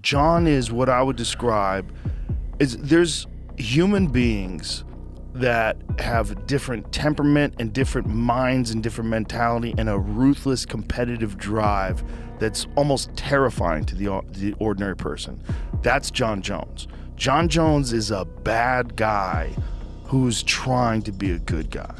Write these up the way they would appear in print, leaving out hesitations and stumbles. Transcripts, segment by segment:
Jon is what I would describe is there's human beings that have different temperament and different minds and different mentality and a ruthless competitive drive that's almost terrifying to the ordinary person. That's Jon Jones. Jon Jones is a bad guy who's trying to be a good guy.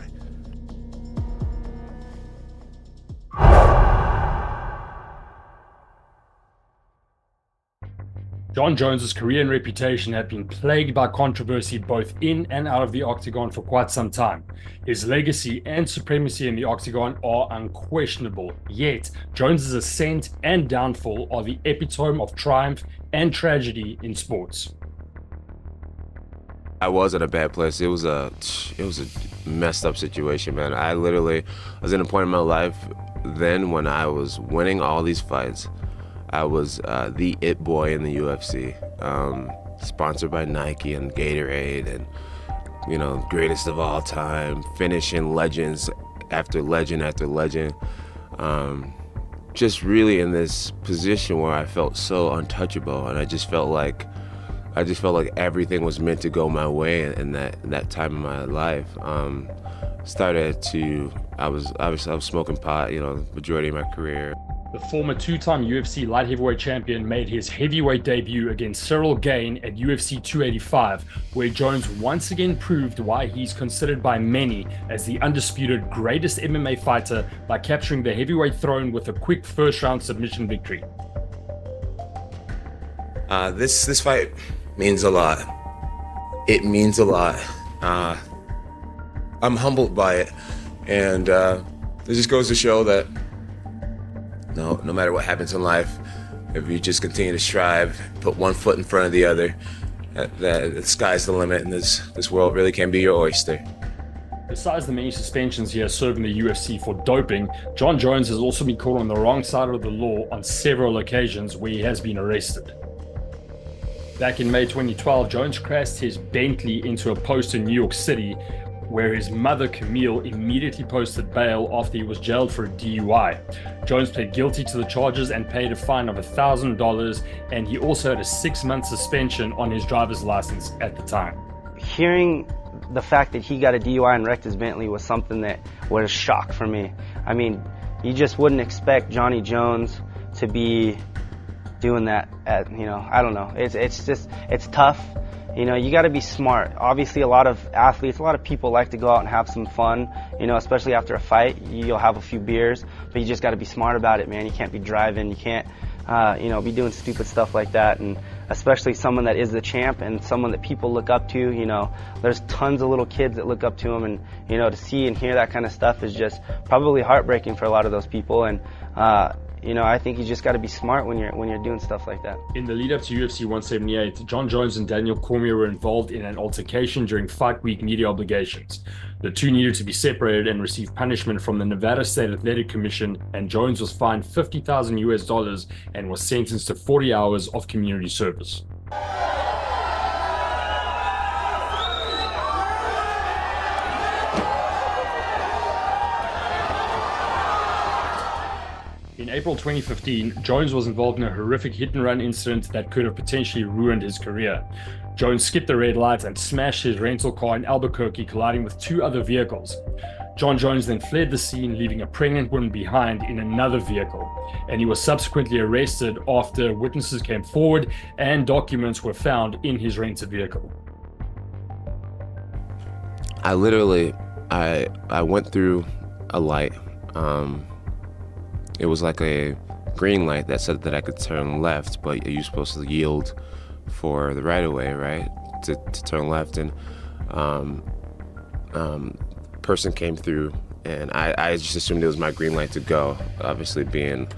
Jon Jones's career and reputation have been plagued by controversy both in and out of the octagon for quite some time. His legacy and supremacy in the octagon are unquestionable, yet Jones's ascent and downfall are the epitome of triumph and tragedy in sports. I was in a bad place. It was a messed up situation, man. I was in a point in my life then when I was winning all these fights. I was the it boy in the UFC, sponsored by Nike and Gatorade, and greatest of all time, finishing legends after legend after legend. Just really in this position where I felt so untouchable, and I just felt like everything was meant to go my way in that time of my life. I was smoking pot, the majority of my career. The former two-time UFC light heavyweight champion made his heavyweight debut against Ciryl Gane at UFC 285, where Jones once again proved why he's considered by many as the undisputed greatest MMA fighter by capturing the heavyweight throne with a quick first-round submission victory. This fight means a lot. It means a lot. I'm humbled by it, and it just goes to show that no matter what happens in life, if you just continue to strive, put one foot in front of the other, the sky's the limit, and this world really can be your oyster. Besides the many suspensions he has served in the UFC for doping, Jon Jones has also been caught on the wrong side of the law on several occasions where he has been arrested. Back in May 2012, Jones crashed his Bentley into a post in New York City, where his mother, Camille, immediately posted bail after he was jailed for a DUI. Jones pled guilty to the charges and paid a fine of $1,000, and he also had a 6-month suspension on his driver's license at the time. Hearing the fact that he got a DUI and wrecked his Bentley was something that was a shock for me. I mean, you just wouldn't expect Johnny Jones to be doing that I don't know. It's tough. You got to be smart. Obviously, a lot of athletes, a lot of people like to go out and have some fun, especially after a fight. You'll have a few beers, but you just got to be smart about it, man. You can't be driving. You can't, be doing stupid stuff like that. And especially someone that is the champ and someone that people look up to, there's tons of little kids that look up to him. And, to see and hear that kind of stuff is just probably heartbreaking for a lot of those people. And, I think you just got to be smart when you're doing stuff like that. In the lead up to UFC 178, Jon Jones and Daniel Cormier were involved in an altercation during fight week media obligations. The two needed to be separated and receive punishment from the Nevada State Athletic Commission, and Jones was fined $50,000 and was sentenced to 40 hours of community service. In April 2015, Jones was involved in a horrific hit-and-run incident that could have potentially ruined his career. Jones skipped the red lights and smashed his rental car in Albuquerque, colliding with 2 other vehicles. Jon Jones then fled the scene, leaving a pregnant woman behind in another vehicle, and he was subsequently arrested after witnesses came forward and documents were found in his rented vehicle. I went through a light. It was like a green light that said that I could turn left, but you're supposed to yield for the right of way, right? To turn left, and person came through, and I just assumed it was my green light to go. Obviously, being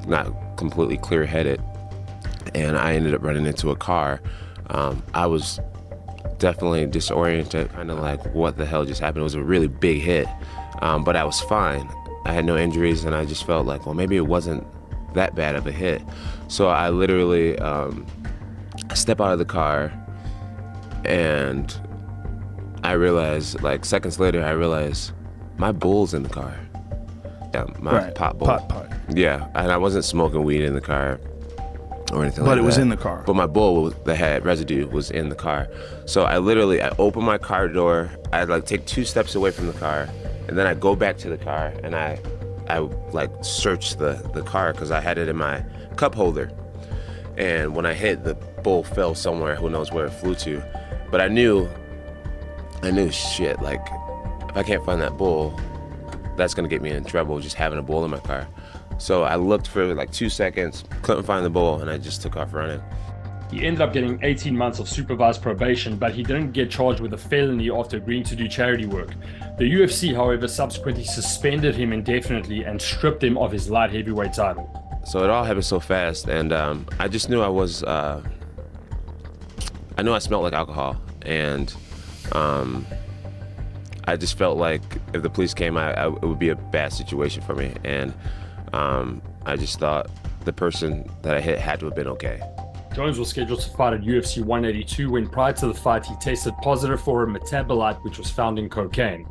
not completely clear-headed, and I ended up running into a car. I was definitely disoriented, kind of like, what the hell just happened? It was a really big hit, but I was fine. I had no injuries, and I just felt like, well, maybe it wasn't that bad of a hit. So I literally step out of the car, and I realized, like seconds later, my bull's in the car. Yeah, my pot bull. Pot. Yeah, and I wasn't smoking weed in the car. or anything But like that. it was in the car. But my bowl that had residue was in the car. So I open my car door, I like take 2 steps away from the car, and then I go back to the car and I like search the car because I had it in my cup holder. And when I hit, the bowl fell somewhere, who knows where it flew to. But I knew shit, like if I can't find that bowl, that's gonna get me in trouble just having a bowl in my car. So I looked for like 2 seconds, couldn't find the bowl, and I just took off running. He ended up getting 18 months of supervised probation, but he didn't get charged with a felony after agreeing to do charity work. The UFC, however, subsequently suspended him indefinitely and stripped him of his light heavyweight title. So it all happened so fast, and I just knew I knew I smelled like alcohol, and I just felt like if the police came, it would be a bad situation for me, and I just thought the person that I hit had to have been okay. Jones was scheduled to fight at UFC 182 when prior to the fight he tested positive for a metabolite which was found in cocaine.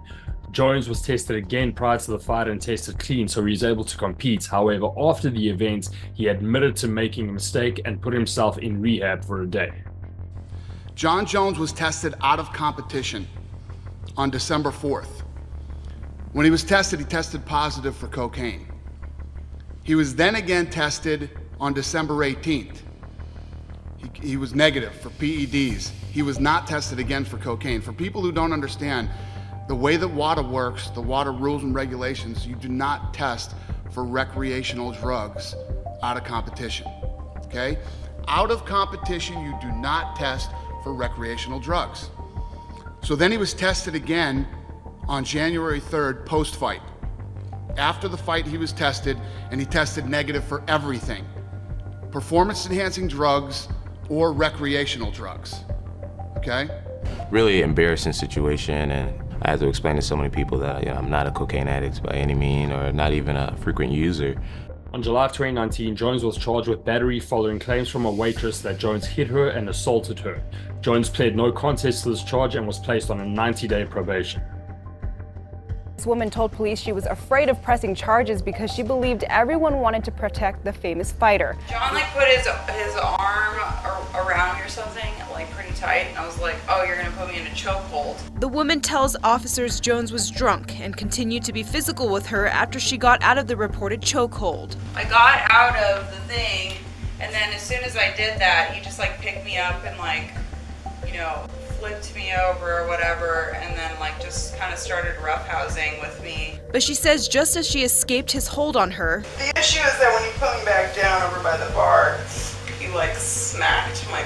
Jones was tested again prior to the fight and tested clean, so he was able to compete. However, after the event, he admitted to making a mistake and put himself in rehab for a day. Jon Jones was tested out of competition on December 4th. When he was tested, he tested positive for cocaine. He was then again tested on December 18th. He was negative for PEDs. He was not tested again for cocaine. For people who don't understand, the way that WADA works, the WADA rules and regulations, you do not test for recreational drugs out of competition, okay? Out of competition, you do not test for recreational drugs. So then he was tested again on January 3rd, post-fight. After the fight, he was tested, and he tested negative for everything. Performance-enhancing drugs or recreational drugs, okay? Really embarrassing situation, and I had to explain to so many people that I'm not a cocaine addict by any means, or not even a frequent user. On July of 2019, Jones was charged with battery following claims from a waitress that Jones hit her and assaulted her. Jones pled no contest to this charge and was placed on a 90-day probation. This woman told police she was afraid of pressing charges because she believed everyone wanted to protect the famous fighter. John put his arm around me or something, pretty tight, and I was like, oh, you're gonna put me in a chokehold. The woman tells officers Jones was drunk and continued to be physical with her after she got out of the reported chokehold. I got out of the thing, and then as soon as I did that, he just picked me up and flipped me over or whatever, and then just kind of started roughhousing with me. But she says just as she escaped his hold on her, The issue is that when he put me back down over by the bar, he smacked my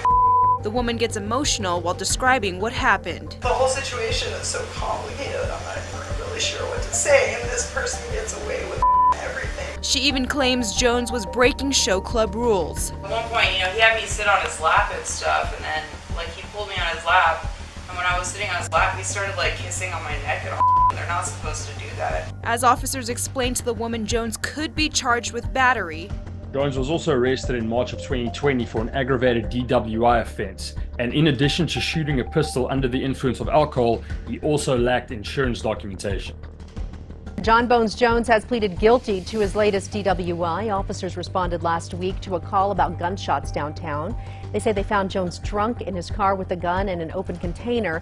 the woman gets emotional while describing what happened. The whole situation is so complicated, I'm not even really sure what to say, and this person gets away with everything. She even claims Jones was breaking show club rules. At one point, he had me sit on his lap and stuff, and then he pulled me on his lap, and when I was sitting on his lap, he started kissing on my neck and all. They're not supposed to do that. As officers explained to the woman, Jones could be charged with battery. Jones was also arrested in March of 2020 for an aggravated DWI offense, and in addition to shooting a pistol under the influence of alcohol, he also lacked insurance documentation. Jon Bones Jones has pleaded guilty to his latest DWI. Officers responded last week to a call about gunshots downtown. They say they found Jones drunk in his car with a gun in an open container.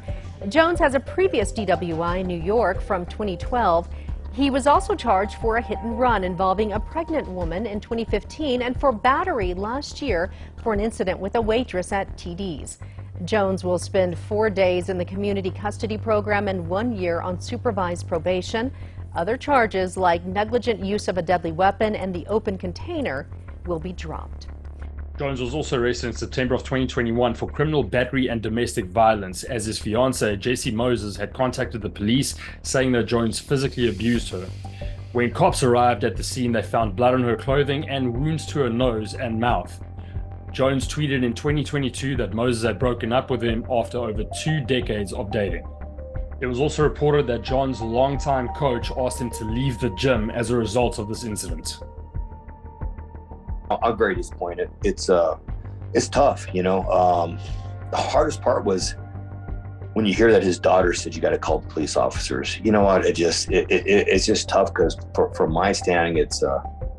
Jones has a previous DWI in New York from 2012. He was also charged for a hit and run involving a pregnant woman in 2015 and for battery last year for an incident with a waitress at TD's. Jones will spend 4 days in the community custody program and 1 year on supervised probation. Other charges like negligent use of a deadly weapon and the open container will be dropped. Jones was also arrested in September of 2021 for criminal battery and domestic violence, as his fiancée, Jessie Moses, had contacted the police saying that Jones physically abused her. When cops arrived at the scene, they found blood on her clothing and wounds to her nose and mouth. Jones tweeted in 2022 that Moses had broken up with him after over 2 decades of dating. It was also reported that John's longtime coach asked him to leave the gym as a result of this incident. I'm very disappointed. It's tough, The hardest part was when you hear that his daughter said you got to call the police officers. You know what? It's just tough because from my standing, it's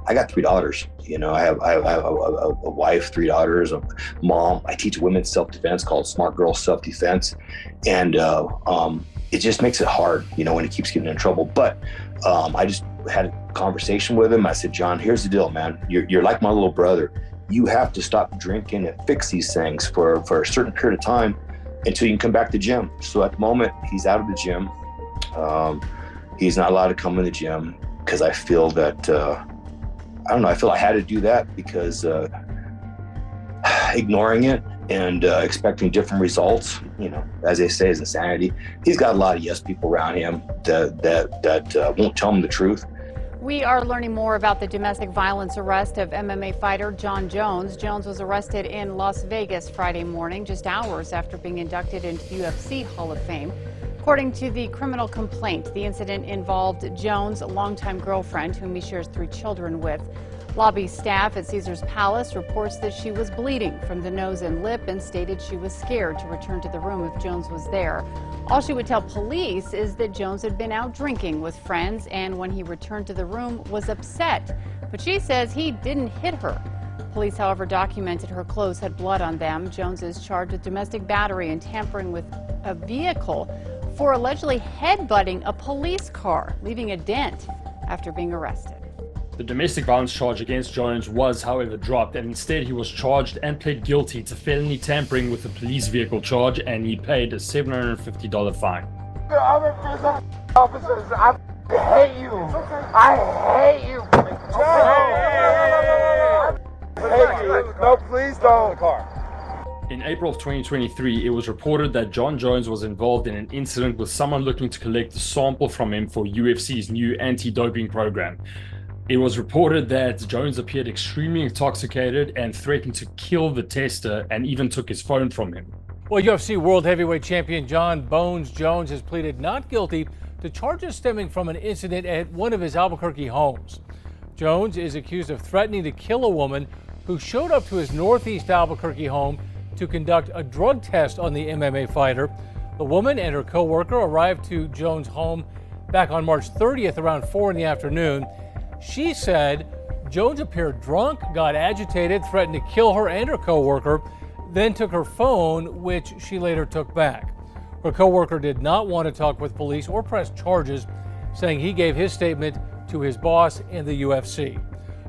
I got 3 daughters. You know, I have a wife, 3 daughters, a mom. I teach women's self-defense called Smart Girl Self-Defense. And it just makes it hard, you know, when he keeps getting in trouble. But I just had a conversation with him. I said, John, here's the deal, man. You're like my little brother. You have to stop drinking and fix these things for a certain period of time until you can come back to the gym. So at the moment, he's out of the gym. He's not allowed to come in the gym because I feel that, I don't know, I feel I had to do that because ignoring it and expecting different results, you know, as they say, is insanity. He's got a lot of yes people around him that won't tell him the truth. We are learning more about the domestic violence arrest of MMA fighter Jon Jones. Jones was arrested in Las Vegas Friday morning, just hours after being inducted into the UFC Hall of Fame. According to the criminal complaint, the incident involved Jones' longtime girlfriend, whom he shares 3 children with. Lobby staff at Caesars Palace reports that she was bleeding from the nose and lip and stated she was scared to return to the room if Jones was there. All she would tell police is that Jones had been out drinking with friends and when he returned to the room was upset. But she says he didn't hit her. Police, however, documented her clothes had blood on them. Jones is charged with domestic battery and tampering with a vehicle for allegedly headbutting a police car, leaving a dent after being arrested. The domestic violence charge against Jones was, however, dropped, and instead he was charged and pled guilty to felony tampering with a police vehicle charge, and he paid a $750 fine. The other officers, I hate you. I hate you. No, please don't. In April of 2023, it was reported that Jon Jones was involved in an incident with someone looking to collect a sample from him for UFC's new anti-doping program. It was reported that Jones appeared extremely intoxicated and threatened to kill the tester and even took his phone from him. Well, UFC World Heavyweight Champion Jon Bones Jones has pleaded not guilty to charges stemming from an incident at one of his Albuquerque homes. Jones is accused of threatening to kill a woman who showed up to his northeast Albuquerque home to conduct a drug test on the MMA fighter. The woman and her co-worker arrived to Jones' home back on March 30th around 4 in the afternoon. She said Jones appeared drunk, got agitated, threatened to kill her and her co-worker, then took her phone, which she later took back. Her co-worker did not want to talk with police or press charges, saying he gave his statement to his boss in the UFC.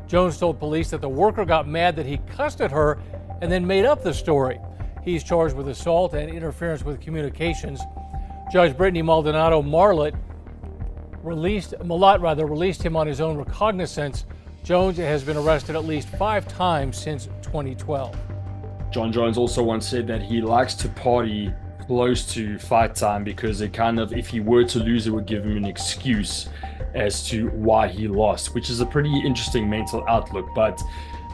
Jones told police that the worker got mad that he cussed at her and then made up the story. He's charged with assault and interference with communications. Judge Brittany Maldonado released him on his own recognizance. Jones has been arrested at least 5 times since 2012. Jon Jones also once said that he likes to party close to fight time because it kind of, if he were to lose, it would give him an excuse as to why he lost, which is a pretty interesting mental outlook. But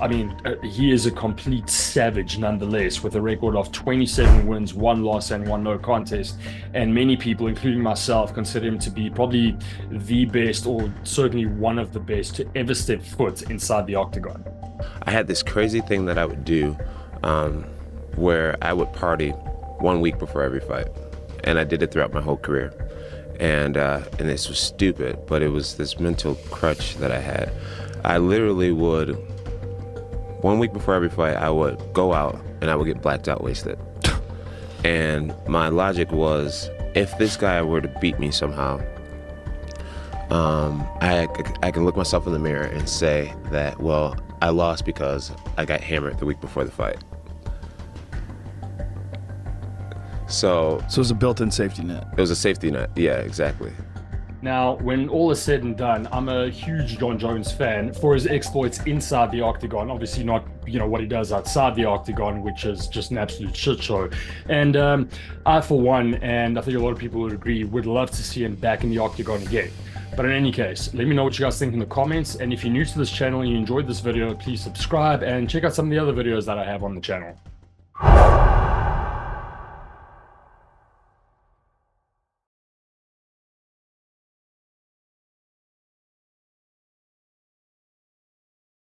I mean, he is a complete savage nonetheless, with a record of 27 wins, 1 loss, and 1 no contest. And many people, including myself, consider him to be probably the best, or certainly one of the best, to ever step foot inside the octagon. I had this crazy thing that I would do where I would party 1 week before every fight. And I did it throughout my whole career. And this was stupid, but it was this mental crutch that I had. I literally would, 1 week before every fight, I would go out and I would get blacked out wasted. And my logic was, if this guy were to beat me somehow, I can look myself in the mirror and say that, well, I lost because I got hammered the week before the fight. So it was a built-in safety net. It was a safety net, yeah, exactly. Now, when all is said and done, I'm a huge Jon Jones fan for his exploits inside the octagon. Obviously not, what he does outside the octagon, which is just an absolute shit show. And I, for one, and I think a lot of people would agree, would love to see him back in the octagon again. But in any case, let me know what you guys think in the comments. And if you're new to this channel and you enjoyed this video, please subscribe and check out some of the other videos that I have on the channel.